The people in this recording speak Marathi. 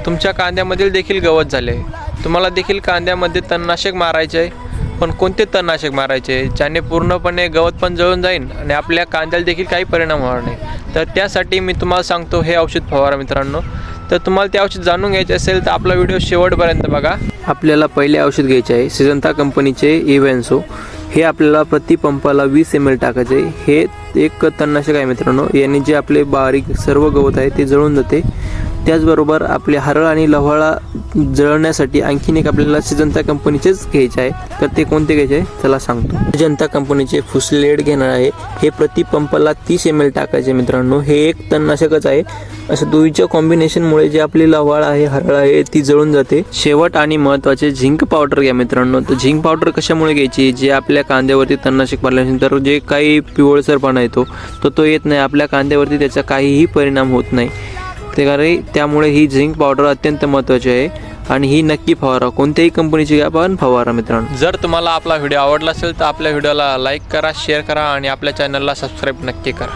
तुमच्या कांद्यामधील देखील गवत झाले. तुम्हाला देखील कांद्यामध्ये तणनाशक मारायचे आहे, पण कोणते तणनाशक मारायचे ज्याने पूर्णपणे गवत पण जळून जाईल आणि आपल्या कांद्याला देखील काही परिणाम होणार नाही. तर त्यासाठी मी तुम्हाला सांगतो हे औषध फवारा मित्रांनो. तर तुम्हाला ते औषध जाणून घ्यायचे असेल तर आपला व्हिडिओ शेवटपर्यंत बघा. आपल्याला पहिले औषध घ्यायचे आहे सिजंता कंपनीचे इव्हेन्सो. हे आपल्याला प्रति पंपाला 20 ml टाकायचे. हे एक तणनाशक आहे मित्रांनो. याने जे आपले बारीक सर्व गवत आहे ते जळून जाते. त्याचबरोबर आपले हरळ आणि लव्हाळा जळण्यासाठी आणखीन एक आपल्याला सिजंता कंपनीचेच घ्यायचे आहे. तर ते कोणते घ्यायचे आहे चला सांगतो. सिजंता कंपनीचे फुसलेड घेणार आहे. हे प्रति पंपाला 30 ml टाकायचे मित्रांनो. हे एक तणनाशकच आहे. असं दोन्हीच्या कॉम्बिनेशनमुळे जे आपली लव्हाळ आहे हरळ आहे ती जळून जाते. शेवट आणि महत्त्वाचे झिंक पावडर घ्या मित्रांनो. तर झिंक पावडर कशामुळे घ्यायची, जे आपल्या कांद्यावरती तणनाशक मारल्यानंतर जे काही पिवळसरपणा येतो तो येत नाही. आपल्या कांद्यावरती त्याचा काहीही परिणाम होत नाही. त्यामुळे ही झिंक पावडर अत्यंत महत्त्वाची आहे आणि ही नक्की फवारा. कोणत्याही कंपनीची घ्या पण फवारा मित्रांनो. जर तुम्हाला आपला व्हिडिओ आवडला असेल तर आपल्या व्हिडिओला लाईक करा, शेअर करा आणि आपल्या चॅनलला सबस्क्राईब नक्की करा.